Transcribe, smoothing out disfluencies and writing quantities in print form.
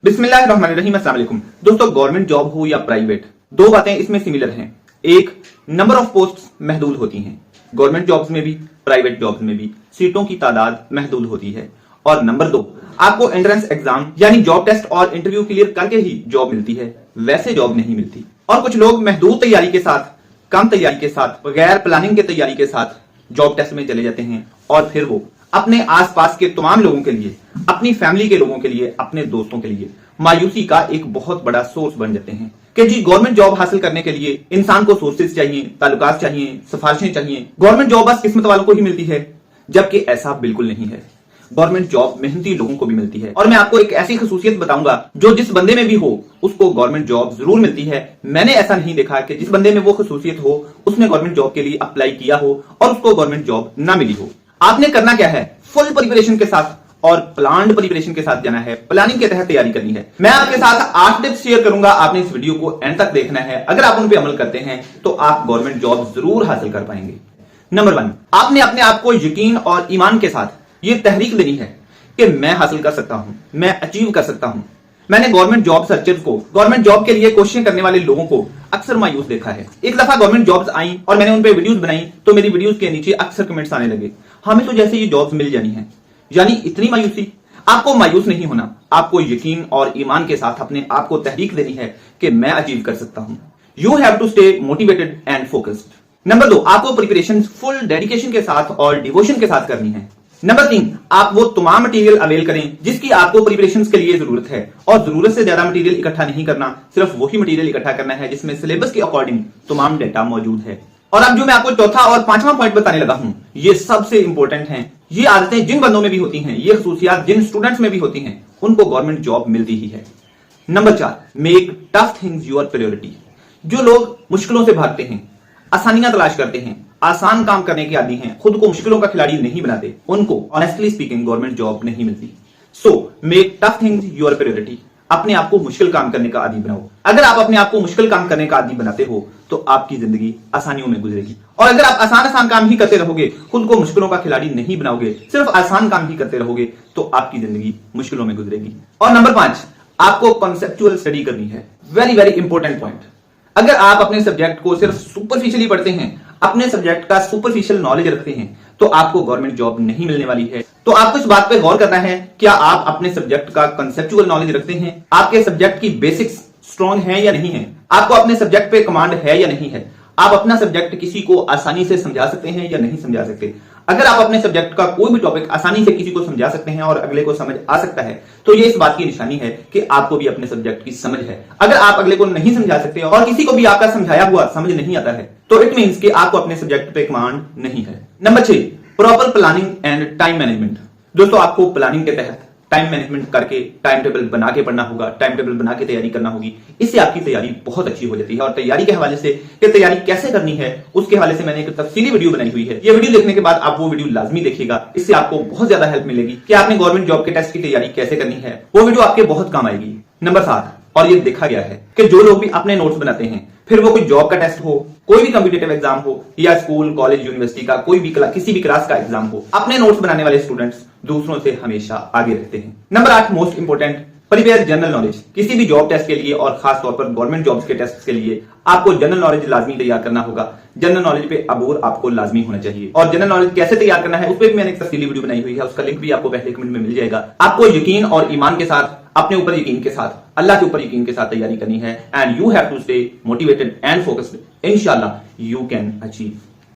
बिस्मिल्लाहिर्रहमानिर्रहीम। अस्सलाम वालेकुम दोस्तों, गवर्नमेंट जॉब हो या प्राइवेट, दो बातें इसमें सिमिलर हैं। एक, नंबर ऑफ पोस्ट्स महदूद होती हैं। गवर्नमेंट जॉब्स में भी प्राइवेट जॉब्स में भी सीटों की तादाद महदूद होती है। और नंबर दो, आपको एंट्रेंस एग्जाम यानी जॉब टेस्ट और इंटरव्यू क्लियर करके ही जॉब मिलती है, वैसे जॉब नहीं मिलती। और कुछ लोग महदूद तैयारी के साथ, कम तैयारी के साथ, बगैर प्लानिंग के तैयारी के साथ जॉब टेस्ट में चले जाते हैं और फिर वो अपने आसपास के तमाम लोगों के लिए, अपनी फैमिली के लोगों के लिए, अपने दोस्तों के लिए मायूसी का एक बहुत बड़ा सोर्स बन जाते हैं कि जी गवर्नमेंट जॉब हासिल करने के लिए इंसान को सोर्सेज चाहिए, ताल्लुकात चाहिए, सिफारिशें चाहिए। गवर्नमेंट जॉब बस किस्मत वालों को ही मिलती है, जबकि ऐसा बिल्कुल नहीं है। गवर्नमेंट जॉब मेहनती लोगों को भी मिलती है। और मैं आपको एक ऐसी खसूसियत बताऊंगा जो जिस बंदे में भी हो उसको गवर्नमेंट जॉब जरूर मिलती है। मैंने ऐसा नहीं देखा कि जिस बंदे में वो खसूसियत हो उसने गवर्नमेंट जॉब के लिए अप्लाई किया हो और उसको गवर्नमेंट जॉब ना मिली हो। आपने करना क्या है, फुल प्रिपरेशन के साथ और प्लान्ड प्रिपरेशन के साथ जाना है, प्लानिंग के तहत तैयारी करनी है। मैं आपके साथ 8 टिप्स शेयर करूंगा, आपने इस वीडियो को एंड तक देखना है। अगर आप उन पे अमल करते हैं तो आप गवर्नमेंट जॉब जरूर हासिल कर पाएंगे। नंबर 1, आपने अपने आप को यकीन और ईमान के साथ ये तहरीक देनी है कि मैं हासिल कर सकता हूं, मैं अचीव कर सकता हूं। मैंने गवर्नमेंट जॉब सर्चर्स को, गवर्नमेंट जॉब के लिए कोशिशें करने वाले लोगों को अक्सर मायूस देखा है। एक दफा गवर्नमेंट जॉब्स आई और मैंने उन पे वीडियोस बनाई तो मेरी वीडियोस के नीचे अक्सर कमेंट्स आने लगे, हमें तो जैसे ये जॉब्स मिल जानी है। यानी इतनी मायूसी। आपको मायूस नहीं होना, आपको यकीन और ईमान के साथ अपने आप को तहरीक देनी है कि मैं अचीव कर सकता हूं। You have to stay motivated and focused. Number 2, आपको प्रिपरेशन फुल डेडिकेशन के साथ और डिवोशन के साथ करनी है। नंबर 3, आप वो तमाम मटेरियल अवेल करें जिसकी आपको प्रिपरेशन के लिए जरूरत है। और जरूरत से ज्यादा मटेरियल इकट्ठा नहीं करना, सिर्फ वही मटेरियल इकट्ठा करना है जिसमें सिलेबस के अकॉर्डिंग तमाम डेटा मौजूद है। और अब जो मैं आपको चौथा और पांचवा पॉइंट बताने लगा हूं, ये सबसे इंपॉर्टेंट हैं। ये आदतें जिन बंदों में भी होती हैं, ये खसूसियात जिन स्टूडेंट्स में भी होती हैं, उनको गवर्नमेंट जॉब मिलती ही है। Number 4, make tough things your priority. जो लोग मुश्किलों से भागते हैं, आसानियां तलाश करते हैं, आसान काम करने के आदी हैं, खुद को मुश्किलों का खिलाड़ी नहीं बनाते, उनको ऑनेस्टली स्पीकिंग गवर्नमेंट जॉब नहीं मिलती। So make tough things your priority. अपने आप को मुश्किल काम करने का आदी बनाओ। अगर आप अपने आप को मुश्किल काम करने का आदी बनाते हो तो आपकी जिंदगी आसानियों में गुजरेगी। और अगर आप आसान काम ही करते रहोगे, खुद को मुश्किलों का खिलाड़ी नहीं बनाओगे, सिर्फ आसान काम ही करते रहोगे, तो आपकी जिंदगी मुश्किलों में गुजरेगी। और नंबर 5, आपको कॉन्सेप्चुअल स्टडी करनी है। Very very important point. अगर आप अपने सब्जेक्ट को सिर्फ सुपरफिशियली पढ़ते हैं, अपने सब्जेक्ट का सुपरफिशियल नॉलेज रखते हैं, तो आपको गवर्नमेंट जॉब नहीं मिलने वाली है। तो आपको इस बात पे गौर करना है, क्या आप अपने सब्जेक्ट का कंसेप्चुअल नॉलेज रखते हैं? आपके सब्जेक्ट की बेसिक्स स्ट्रॉन्ग है या नहीं है? आपको अपने सब्जेक्ट पे कमांड है या नहीं है? आप अपना सब्जेक्ट किसी को आसानी से समझा सकते हैं या नहीं समझा सकते? अगर आप अपने सब्जेक्ट का कोई भी टॉपिक आसानी से किसी को समझा सकते हैं और अगले को समझ आ सकता है, तो ये इस बात की निशानी है कि आपको भी अपने सब्जेक्ट की समझ है। अगर आप अगले को नहीं समझा सकते और किसी को भी आपका समझाया हुआ समझ नहीं आता है, तो इट मींस कि आपको अपने सब्जेक्ट पे कमांड नहीं है। Number 6, proper planning and time management. दोस्तों, आपको प्लानिंग के तहत टाइम मैनेजमेंट करके टाइम टेबल बना के पढ़ना होगा, टाइम टेबल बना के तैयारी करना होगी। इससे आपकी तैयारी बहुत अच्छी हो जाती है। और तैयारी के हवाले से कि तैयारी कैसे करनी है, उसके हवाले से मैंने एक तफसीली वीडियो बनाई हुई है। ये वीडियो देखने के बाद आप वो वीडियो लाजमी देखिएगा, इससे आपको बहुत ज्यादा हेल्प मिलेगी कि आपने गवर्नमेंट जॉब के टेस्ट की तैयारी कैसे करनी है। वो वीडियो आपके बहुत काम आएगी। नंबर 7, और ये देखा गया है कि जो लोग भी अपने नोट्स बनाते हैं, फिर वो कोई जॉब का टेस्ट हो, कोई भी कॉम्पिटिटिव एग्जाम हो, या स्कूल, कॉलेज, यूनिवर्सिटी का कोई भी किसी भी क्लास का एग्जाम हो, अपने नोट्स बनाने वाले स्टूडेंट्स दूसरों से हमेशा आगे रहते हैं। Number 8, most important, prepare general knowledge. किसी भी जॉब टेस्ट के लिए और खास तौर पर गवर्नमेंट जॉब्स के टेस्ट के लिए आपको जनरल नॉलेज लाजमी तैयार करना होगा। जनरल नॉलेज पे अबूर आपको लाजमी होना चाहिए। और जनरल नॉलेज कैसे तैयार करना है उस पर भी मैंने एक तफसीली वीडियो बनाई हुई है, उसका लिंक भी आपको पहले कमेंट में मिल जाएगा। आपको यकीन और ईमान के साथ, अपने ऊपर यकीन के साथ, अल्लाह के ऊपर यकीन के साथ तैयारी करनी है। And you have to stay motivated and focused. इंशाल्लाह यू कैन अचीव।